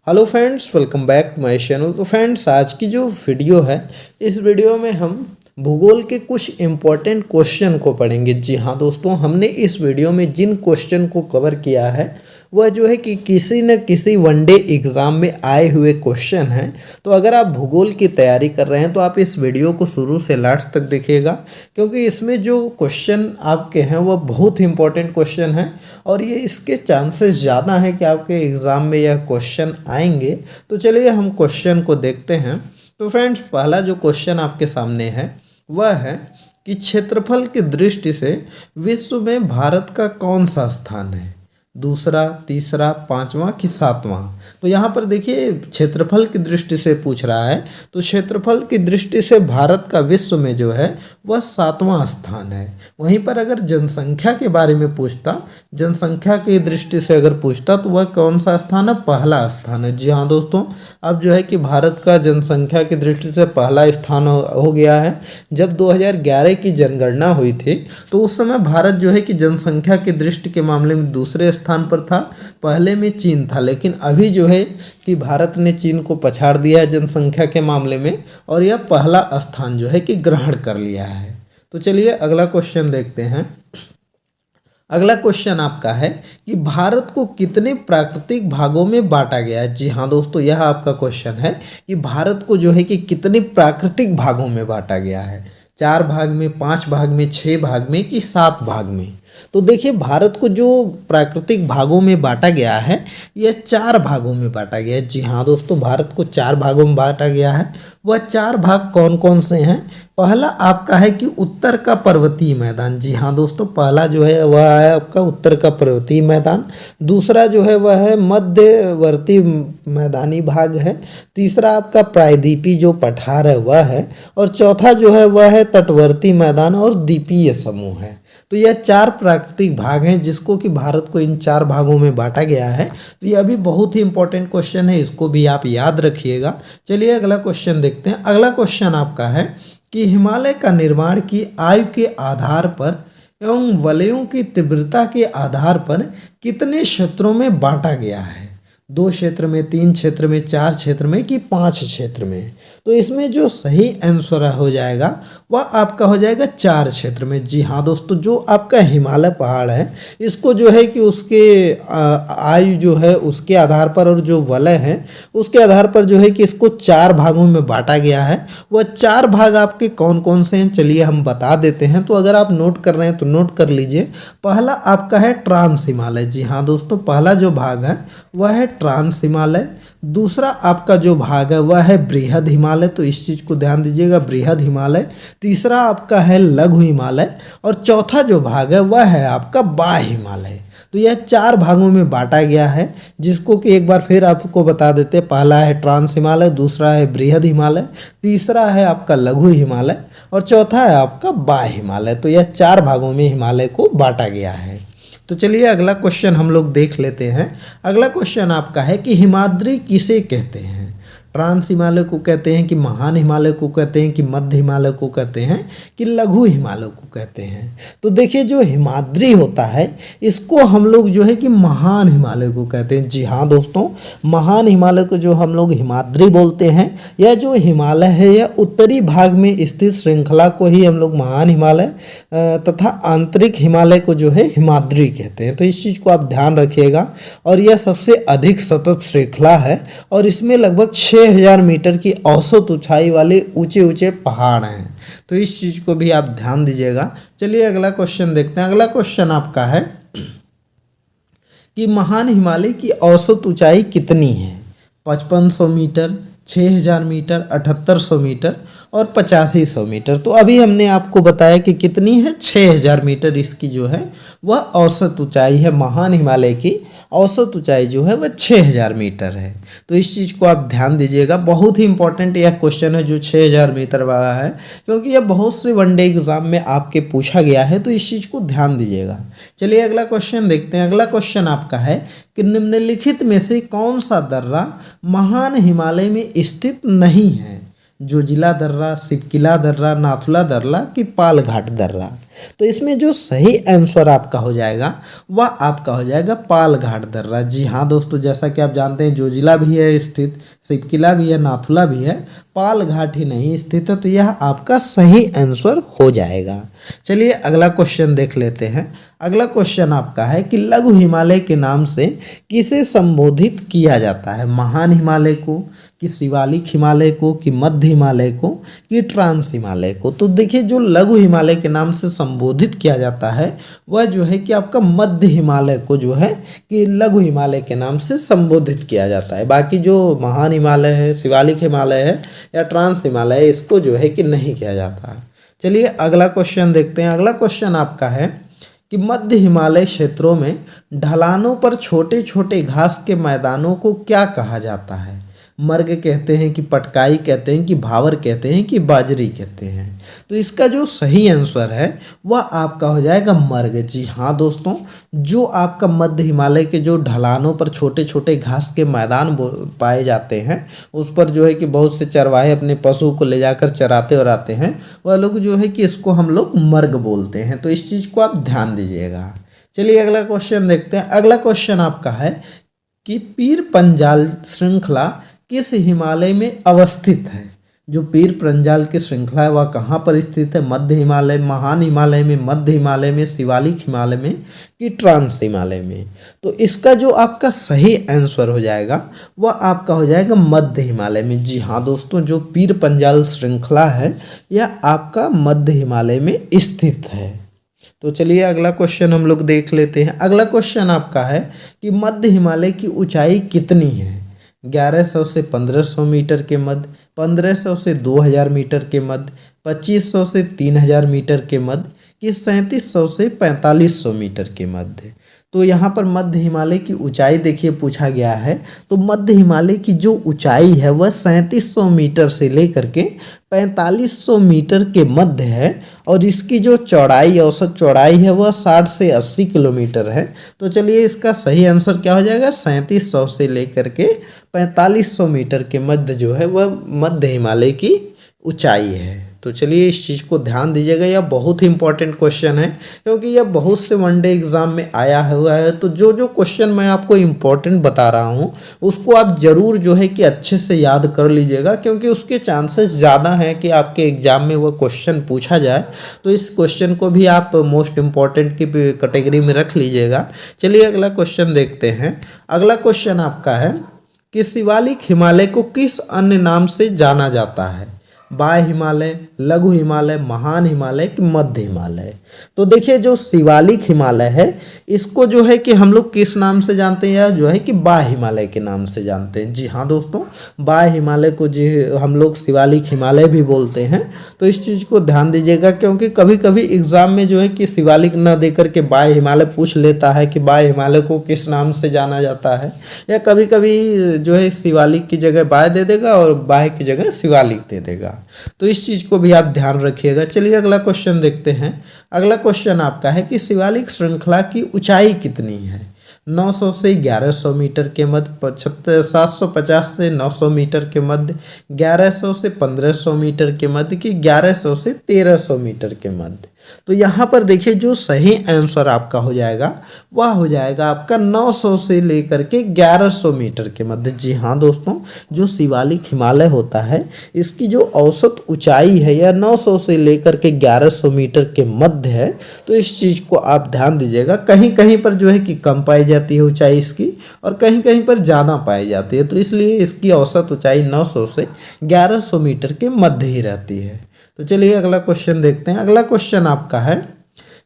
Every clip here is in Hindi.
Hello friends, welcome back to my channel. तो फ्रेंड्स, आज की जो वीडियो है, इस वीडियो में हम भूगोल के कुछ इम्पोर्टेंट क्वेश्चन को पढ़ेंगे। जी हाँ दोस्तों, हमने इस वीडियो में जिन क्वेश्चन को कवर किया है वह जो है कि किसी न किसी वनडे एग्ज़ाम में आए हुए क्वेश्चन हैं। तो अगर आप भूगोल की तैयारी कर रहे हैं तो आप इस वीडियो को शुरू से लास्ट तक देखिएगा, क्योंकि इसमें जो क्वेश्चन आपके हैं वह बहुत इंपॉर्टेंट क्वेश्चन हैं और ये इसके चांसेस ज़्यादा हैं कि आपके एग्ज़ाम में यह क्वेश्चन आएंगे। तो चलिए हम क्वेश्चन को देखते हैं। तो फ्रेंड्स, पहला जो क्वेश्चन आपके सामने है वह है कि क्षेत्रफल की दृष्टि से विश्व में भारत का कौन सा स्थान है? दूसरा, तीसरा, पांचवा कि सातवां? तो यहाँ पर देखिए, क्षेत्रफल की दृष्टि से पूछ रहा है, तो क्षेत्रफल की दृष्टि से भारत का विश्व में जो है वह सातवां स्थान है। वहीं पर अगर जनसंख्या के बारे में पूछता, जनसंख्या की दृष्टि से अगर पूछता तो वह कौन सा स्थान है? पहला स्थान है। जी हाँ दोस्तों, अब जो है कि भारत का जनसंख्या की दृष्टि से पहला स्थान हो गया है। जब 2011 की जनगणना हुई थी तो उस समय भारत जो है कि जनसंख्या की दृष्टि के मामले में दूसरे स्थान पर था। पहले में चीन था, लेकिन अभी जो है कि भारत ने चीन को पछाड़ दिया है जनसंख्या के मामले में और यह पहला स्थान जो है कि ग्रहण कर लिया है। तो चलिए अगला क्वेश्चन देखते हैं। अगला क्वेश्चन आपका है कि भारत को कितने प्राकृतिक भागों में बांटा गया है? जी हाँ दोस्तों, यह आपका क्वेश्चन है कि भारत को जो है कि कितने प्राकृतिक भागों में बांटा गया है। 4 भाग में, 5 भाग में, 6 भाग में कि 7 भाग में? तो देखिए, भारत को जो प्राकृतिक भागों में बांटा गया है यह 4 भागों में बांटा गया है। जी हाँ दोस्तों, भारत को 4 भागों में बांटा गया है। वह 4 भाग कौन कौन से हैं? पहला आपका है कि उत्तर का पर्वतीय मैदान। जी हाँ दोस्तों, पहला जो है वह है आपका उत्तर का पर्वतीय मैदान। दूसरा जो है वह है मध्यवर्ती मैदानी भाग है। तीसरा आपका प्रायद्वीपीय जो पठार है वह है। और चौथा जो है वह है तटवर्ती मैदान और द्वीपीय समूह है। तो यह 4 प्राकृतिक भाग हैं जिसको कि भारत को इन 4 भागों में बांटा गया है। तो यह भी बहुत ही इंपॉर्टेंट क्वेश्चन है, इसको भी आप याद रखिएगा। चलिए अगला क्वेश्चन देखते हैं। अगला क्वेश्चन आपका है कि हिमालय का निर्माण की आयु के आधार पर एवं वलयों की तीव्रता के आधार पर कितने क्षेत्रों में बांटा गया है? 2 क्षेत्र में, 3 क्षेत्र में, 4 क्षेत्र में कि 5 क्षेत्र में? तो इसमें जो सही आंसर हो जाएगा वह आपका हो जाएगा 4 क्षेत्र में। जी हाँ दोस्तों, जो आपका हिमालय पहाड़ है इसको जो है कि उसके आयु जो है उसके आधार पर और जो वलय है उसके आधार पर जो है कि इसको 4 भागों में बांटा गया है। वह 4 भाग आपके कौन कौन से हैं चलिए हम बता देते हैं। तो अगर आप नोट कर रहे हैं तो नोट कर लीजिए। पहला आपका है ट्रांस हिमालय। जी हाँ दोस्तों, पहला जो भाग है वह है ट्रांस हिमालय। दूसरा आपका जो भाग है वह है बृहद हिमालय, तो इस चीज़ को ध्यान दीजिएगा, बृहद हिमालय। तीसरा आपका है लघु हिमालय और चौथा जो भाग है वह है आपका बाह्य हिमालय। तो यह 4 भागों में बांटा गया है, जिसको कि एक बार फिर आपको बता देते हैं। पहला है ट्रांस हिमालय, दूसरा है बृहद हिमालय, तीसरा है आपका लघु हिमालय और चौथा है आपका बाह्य हिमालय। तो यह 4 भागों में हिमालय को बांटा गया है। तो चलिए अगला क्वेश्चन हम लोग देख लेते हैं। अगला क्वेश्चन आपका है कि हिमाद्री किसे कहते हैं? ट्रांस हिमालय को कहते हैं कि महान हिमालय को कहते हैं कि मध्य हिमालय को कहते हैं कि लघु हिमालय को कहते हैं? तो देखिए, जो हिमाद्री होता है इसको हम लोग जो है कि महान हिमालय को कहते हैं। जी हाँ दोस्तों, महान हिमालय को जो हम लोग हिमाद्री बोलते हैं। यह जो हिमालय है यह उत्तरी भाग में स्थित श्रृंखला को ही हम लोग महान हिमालय तथा आंतरिक हिमालय को जो है हिमाद्री कहते हैं। तो इस चीज़ को आप ध्यान रखिएगा। और यह सबसे अधिक सतत श्रृंखला है और इसमें लगभग 6000 मीटर की औसत ऊंचाई वाले ऊंचे ऊंचे पहाड़ हैं। तो इस चीज़ को भी आप ध्यान दीजिएगा। चलिए अगला क्वेश्चन देखते हैं। अगला क्वेश्चन आपका है कि महान हिमालय की औसत ऊंचाई कितनी है? 5500 मीटर, 6000 मीटर, 7800 मीटर और 8500 मीटर। तो अभी हमने आपको बताया कि कितनी है, 6000 मीटर इसकी जो है वह औसत ऊंचाई है। महान हिमालय की औसत ऊंचाई जो है वह 6000 मीटर है। तो इस चीज़ को आप ध्यान दीजिएगा। बहुत ही इंपॉर्टेंट यह क्वेश्चन है जो 6000 मीटर वाला है, क्योंकि यह बहुत से वनडे एग्जाम में आपके पूछा गया है। तो इस चीज़ को ध्यान दीजिएगा। चलिए अगला क्वेश्चन देखते हैं। अगला क्वेश्चन आपका है कि निम्नलिखित में से कौन सा दर्रा महान हिमालय में स्थित नहीं है? जोजिला दर्रा, शिवकिला दर्रा, नाथुला दर्रा कि पालघाट दर्रा। तो इसमें जो सही आंसर आपका हो जाएगा वह आपका हो जाएगा पालघाट दर्रा। जी हाँ दोस्तों, जैसा कि आप जानते हैं जोजिला भी है स्थित, शिवकिला भी है, नाथुला भी है, पालघाट ही नहीं स्थित है, तो यह आपका सही आंसर हो जाएगा। चलिए अगला क्वेश्चन देख लेते हैं। अगला क्वेश्चन आपका है कि लघु हिमालय के नाम से किसे संबोधित किया जाता है? महान हिमालय को, कि शिवालिक हिमालय को, कि मध्य हिमालय को, कि ट्रांस हिमालय को? तो देखिए जो लघु हिमालय के नाम से संबोधित किया जाता है वह जो है कि आपका मध्य हिमालय को जो है कि लघु हिमालय के नाम से संबोधित किया जाता है। बाकी जो महान हिमालय है, शिवालिक हिमालय है या ट्रांस हिमालय है, इसको जो है कि नहीं किया जाता है। चलिए अगला क्वेश्चन देखते हैं। अगला क्वेश्चन आपका है कि मध्य हिमालय क्षेत्रों में ढलानों पर छोटे छोटे घास के मैदानों को क्या कहा जाता है? मर्ग कहते हैं, कि पटकाई कहते हैं, कि भावर कहते हैं, कि बाजरी कहते हैं? तो इसका जो सही आंसर है वह आपका हो जाएगा मर्ग। जी हाँ दोस्तों, जो आपका मध्य हिमालय के जो ढलानों पर छोटे छोटे घास के मैदान पाए जाते हैं, उस पर जो है कि बहुत से चरवाहे अपने पशु को ले जाकर चराते और आते हैं, वह लोग जो है कि इसको हम लोग मर्ग बोलते हैं। तो इस चीज़ को आप ध्यान दीजिएगा। चलिए अगला क्वेश्चन देखते हैं। अगला क्वेश्चन आपका है कि पीर पंजाल श्रृंखला किस हिमालय में अवस्थित है? जो पीर पंजाल की श्रृंखला है वह कहाँ पर स्थित है? मध्य हिमालय, महान हिमालय में, मध्य हिमालय में, शिवालिक हिमालय में, कि ट्रांस हिमालय में? तो इसका जो आपका सही आंसर हो जाएगा वह आपका हो जाएगा मध्य हिमालय में। जी हाँ दोस्तों, जो पीर पंजाल श्रृंखला है यह आपका मध्य हिमालय में स्थित है। तो चलिए अगला क्वेश्चन हम लोग देख लेते हैं। अगला क्वेश्चन आपका है कि मध्य हिमालय की ऊंचाई कितनी है? 1100 से 1500 मीटर के मध्य, 1500 से 2000 मीटर के मध्य, 2500 से 3000 मीटर के मध्य, कि 3700 से 4500 मीटर के मध्य? तो यहाँ पर मध्य हिमालय की ऊंचाई देखिए पूछा गया है। तो मध्य हिमालय की जो ऊंचाई है वह 3700 मीटर से लेकर के 4500 मीटर के मध्य है, और इसकी जो चौड़ाई, औसत चौड़ाई है वह 60 से 80 किलोमीटर है। तो चलिए इसका सही आंसर क्या हो जाएगा? 3700 से लेकर के 4500 मीटर के मध्य जो है वह मध्य हिमालय की ऊंचाई है। तो चलिए इस चीज़ को ध्यान दीजिएगा, यह बहुत ही इंपॉर्टेंट क्वेश्चन है क्योंकि यह बहुत से वनडे एग्जाम में आया हुआ है। तो जो जो क्वेश्चन मैं आपको इंपॉर्टेंट बता रहा हूँ उसको आप ज़रूर जो है कि अच्छे से याद कर लीजिएगा, क्योंकि उसके चांसेस ज़्यादा हैं कि आपके एग्ज़ाम में वह क्वेश्चन पूछा जाए। तो इस क्वेश्चन को भी आप मोस्ट इम्पॉर्टेंट की कैटेगरी में रख लीजिएगा। चलिए अगला क्वेश्चन देखते हैं। अगला क्वेश्चन आपका है कि शिवालिक हिमालय को किस अन्य नाम से जाना जाता है? बाह्य हिमालय, लघु हिमालय, महान हिमालय, कि मध्य हिमालय? तो देखिए जो शिवालिक हिमालय है इसको जो है कि हम लोग किस नाम से जानते हैं, या जो है कि बाह्य हिमालय के नाम से जानते हैं। जी हाँ दोस्तों, बाह्य हिमालय को जो हम लोग शिवालिक हिमालय भी बोलते हैं। तो इस चीज़ को ध्यान दीजिएगा, क्योंकि कभी कभी एग्जाम में जो है कि शिवालिक न देकर के बाह्य हिमालय पूछ लेता है कि बाह्य हिमालय को किस नाम से जाना जाता है, या कभी कभी जो है शिवालिक की जगह बाह्य दे देगा और बाह्य की जगह शिवालिक दे देगा। तो इस चीज़ को भी आप ध्यान रखिएगा। चलिए अगला क्वेश्चन देखते हैं। अगला क्वेश्चन आपका है कि शिवालिक श्रृंखला की ऊंचाई कितनी है? 900 से 1100 मीटर के मध्य, 750 से 900 मीटर के मध्य, 1100 से 1500 मीटर के मध्य, कि 1100 से 1300 मीटर के मध्य? तो यहाँ पर देखिए जो सही आंसर आपका हो जाएगा वह हो जाएगा आपका 900 से लेकर के 1100 मीटर के मध्य। जी हाँ दोस्तों, जो शिवालिक हिमालय होता है इसकी जो औसत ऊंचाई है यह 900 से लेकर के 1100 मीटर के मध्य है। तो इस चीज़ को आप ध्यान दीजिएगा। कहीं कहीं पर जो है कि कम पाई जाती है ऊंचाई इसकी, और कहीं कहीं पर ज़्यादा पाई जाती है। तो इसलिए इसकी औसत ऊंचाई 900 से 1100 मीटर के मध्य ही रहती है। तो चलिए अगला क्वेश्चन देखते हैं। अगला क्वेश्चन आपका है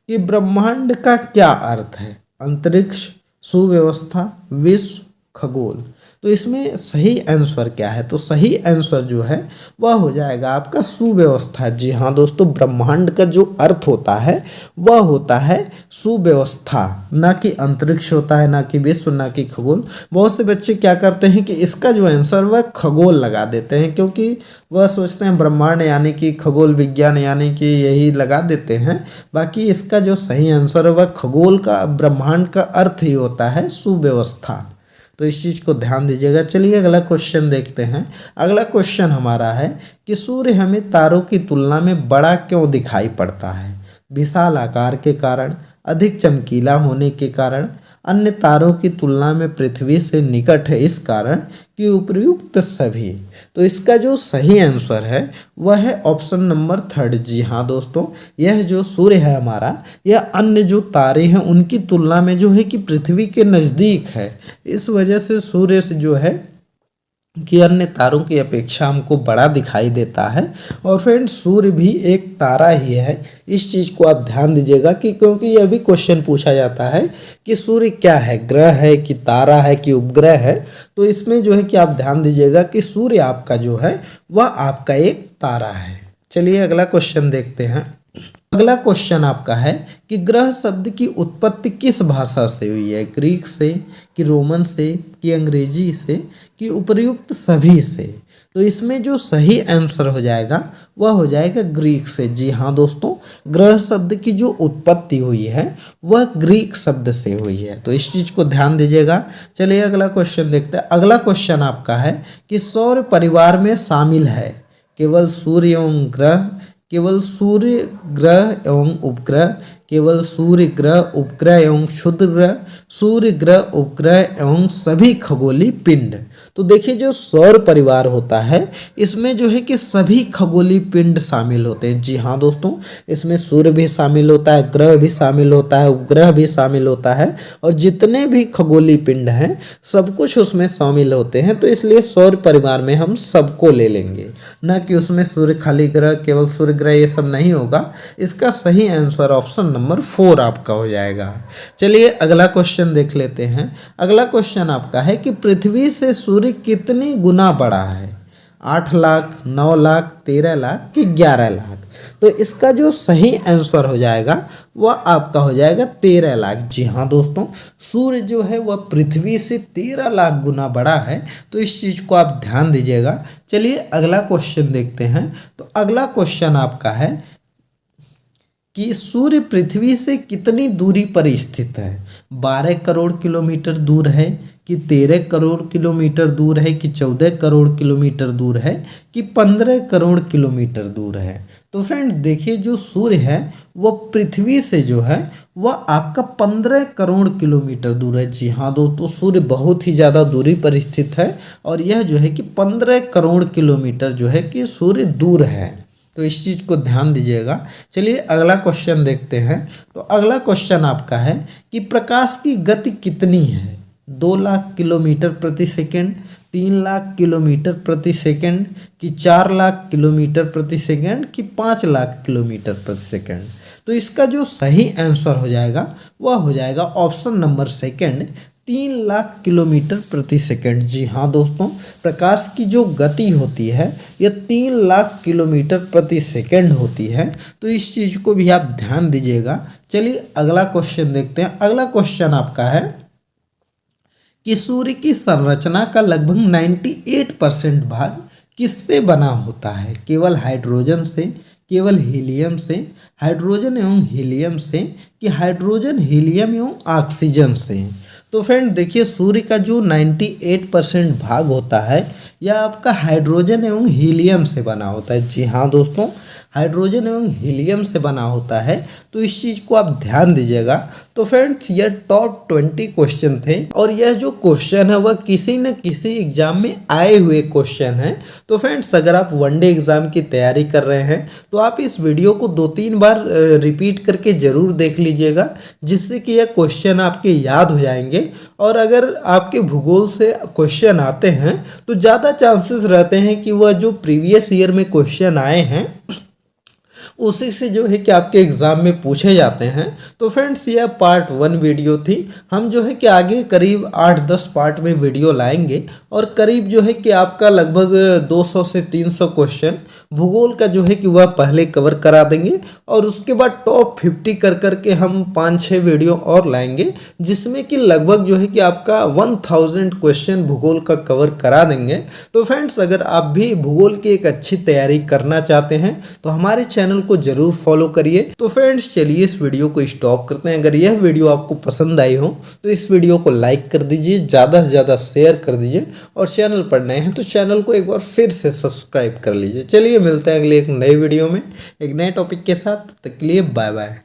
कि ब्रह्मांड का क्या अर्थ है? अंतरिक्ष, सुव्यवस्था, विश्व, खगोल? तो इसमें सही आंसर क्या है? तो सही आंसर जो है वह हो जाएगा आपका सुव्यवस्था। जी हाँ दोस्तों, ब्रह्मांड का जो अर्थ होता है वह होता है सुव्यवस्था, ना कि अंतरिक्ष होता है, ना कि विश्व, ना कि खगोल। बहुत से बच्चे क्या करते हैं कि इसका जो आंसर वह खगोल लगा देते हैं, क्योंकि वह सोचते हैं ब्रह्मांड यानी कि खगोल विज्ञान यानी कि यही लगा देते हैं। बाकी इसका जो सही आंसर है वह खगोल का, ब्रह्मांड का अर्थ ही होता है सुव्यवस्था। तो इस चीज़ को ध्यान दीजिएगा। चलिए अगला क्वेश्चन देखते हैं। अगला क्वेश्चन हमारा है कि सूर्य हमें तारों की तुलना में बड़ा क्यों दिखाई पड़ता है? विशाल आकार के कारण, अधिक चमकीला होने के कारण, अन्य तारों की तुलना में पृथ्वी से निकट है इस कारण, कि उपयुक्त सभी। तो इसका जो सही आंसर है वह है ऑप्शन नंबर 3। जी हाँ दोस्तों, यह जो सूर्य है हमारा, यह अन्य जो तारे हैं उनकी तुलना में जो है कि पृथ्वी के नज़दीक है। इस वजह से सूर्य से जो है कि अन्य तारों की अपेक्षा हमको बड़ा दिखाई देता है। और फ्रेंड्स, सूर्य भी एक तारा ही है, इस चीज़ को आप ध्यान दीजिएगा कि क्योंकि यह भी क्वेश्चन पूछा जाता है कि सूर्य क्या है, ग्रह है कि तारा है कि उपग्रह है। तो इसमें जो है कि आप ध्यान दीजिएगा कि सूर्य आपका जो है वह आपका एक तारा है। चलिए अगला क्वेश्चन देखते हैं। अगला क्वेश्चन आपका है कि ग्रह शब्द की उत्पत्ति किस भाषा से हुई है? ग्रीक से, कि रोमन से, कि अंग्रेजी से, कि उपर्युक्त सभी से। तो इसमें जो सही आंसर हो जाएगा वह हो जाएगा ग्रीक से। जी हाँ दोस्तों, ग्रह शब्द की जो उत्पत्ति हुई है वह ग्रीक शब्द से हुई है। तो इस चीज़ को ध्यान दीजिएगा। चलिए अगला क्वेश्चन देखते हैं। अगला क्वेश्चन आपका है कि सौर परिवार में शामिल है केवल सूर्य एवं ग्रह, केवल सूर्य ग्रह एवं उपग्रह, केवल सूर्य ग्रह उपग्रह एवं क्षुद्र ग्रह, सूर्य ग्रह उपग्रह एवं सभी खगोलीय पिंड। तो देखिए, जो सौर परिवार होता है इसमें जो है कि सभी खगोलीय पिंड शामिल होते हैं। जी हाँ दोस्तों, इसमें सूर्य भी शामिल होता है, ग्रह भी शामिल होता है, उपग्रह भी शामिल होता है, और जितने भी खगोलीय पिंड हैं सब कुछ उसमें शामिल होते हैं। तो इसलिए सौर परिवार में हम सबको ले लेंगे, ना कि उसमें सूर्य खाली ग्रह, केवल सूर्य ग्रह, ये सब नहीं होगा। इसका सही आंसर ऑप्शन नंबर 4 आपका हो जाएगा। चलिए अगला क्वेश्चन देख लेते हैं। अगला क्वेश्चन आपका है कि पृथ्वी से सूर्य कितनी गुना बड़ा है? 8 लाख, 9 लाख, 13 लाख कि 11 लाख? तो इसका जो सही आंसर हो जाएगा वह आपका हो जाएगा 13 लाख। जी हाँ दोस्तों, सूर्य जो है वह पृथ्वी से 13 लाख गुना बड़ा है। तो इस चीज़ को आप ध्यान दीजिएगा। चलिए अगला क्वेश्चन देखते हैं। तो अगला क्वेश्चन आपका है कि सूर्य पृथ्वी से कितनी दूरी पर स्थित है? 12 करोड़ किलोमीटर दूर है, कि 13 करोड़ किलोमीटर दूर है, कि 14 करोड़ किलोमीटर दूर है, कि 15 करोड़ किलोमीटर दूर है? तो फ्रेंड देखिए, जो सूर्य है वह पृथ्वी से जो है वह आपका 15 करोड़ किलोमीटर दूर है। जी हाँ दोस्तों, सूर्य बहुत ही ज़्यादा दूरी पर स्थित है, और यह जो है कि 15 करोड़ किलोमीटर जो है कि सूर्य दूर है। तो इस चीज़ को ध्यान दीजिएगा। चलिए अगला क्वेश्चन देखते हैं। तो अगला क्वेश्चन आपका है कि प्रकाश की गति कितनी है? 2 लाख किलोमीटर प्रति सेकंड, 3 लाख किलोमीटर प्रति सेकंड, कि 4 लाख किलोमीटर प्रति सेकंड, कि 5 लाख किलोमीटर प्रति सेकंड? तो इसका जो सही आंसर हो जाएगा वह हो जाएगा ऑप्शन नंबर 2, 3 लाख किलोमीटर प्रति सेकंड। जी हाँ दोस्तों, प्रकाश की जो गति होती है यह 3 लाख किलोमीटर प्रति सेकंड होती है। तो इस चीज़ को भी आप ध्यान दीजिएगा। चलिए अगला क्वेश्चन देखते हैं। अगला क्वेश्चन आपका है कि सूर्य की संरचना का लगभग 98% भाग किससे बना होता है? केवल हाइड्रोजन से, केवल हीलियम से, हाइड्रोजन एवं हीलियम से, कि हाइड्रोजन, हीलियम एवं ऑक्सीजन से? तो फ्रेंड देखिए, सूर्य का जो 98% भाग होता है यह आपका हाइड्रोजन एवं हीलियम से बना होता है। जी हाँ दोस्तों, हाइड्रोजन एवं हीलियम से बना होता है। तो इस चीज़ को आप ध्यान दीजिएगा। तो फ्रेंड्स, यह टॉप 20 क्वेश्चन थे, और यह जो क्वेश्चन है वह किसी न किसी एग्जाम में आए हुए क्वेश्चन हैं। तो फ्रेंड्स, अगर आप वनडे एग्ज़ाम की तैयारी कर रहे हैं तो आप इस वीडियो को 2-3 बार रिपीट करके ज़रूर देख लीजिएगा, जिससे कि यह क्वेश्चन आपके याद हो जाएंगे। और अगर आपके भूगोल से क्वेश्चन आते हैं तो ज़्यादा चांसेस रहते हैं कि वह जो प्रीवियस ईयर में क्वेश्चन आए हैं उसी से जो है कि आपके एग्ज़ाम में पूछे जाते हैं। तो फ्रेंड्स, यह पार्ट 1 वीडियो थी। हम जो है कि आगे करीब 8-10 पार्ट में वीडियो लाएंगे, और करीब जो है कि आपका लगभग 200 से 300 क्वेश्चन भूगोल का जो है कि वह पहले कवर करा देंगे, और उसके बाद टॉप 50 कर करके हम 5-6 वीडियो और लाएंगे, जिसमें कि लगभग जो है कि आपका 1000 क्वेश्चन भूगोल का कवर करा देंगे। तो फ्रेंड्स, अगर आप भी भूगोल की एक अच्छी तैयारी करना चाहते हैं तो हमारे चैनल को को जरूर फॉलो करिए। तो फ्रेंड्स चलिए इस वीडियो को स्टॉप करते हैं। अगर यह वीडियो आपको पसंद आई हो तो इस वीडियो को लाइक कर दीजिए, ज़्यादा से ज़्यादा शेयर कर दीजिए और चैनल पर नए हैं तो चैनल को एक बार फिर से सब्सक्राइब कर लीजिए। चलिए मिलते हैं अगले एक नए वीडियो में एक नए टॉपिक के साथ। तब तक के लिए बाय बाय।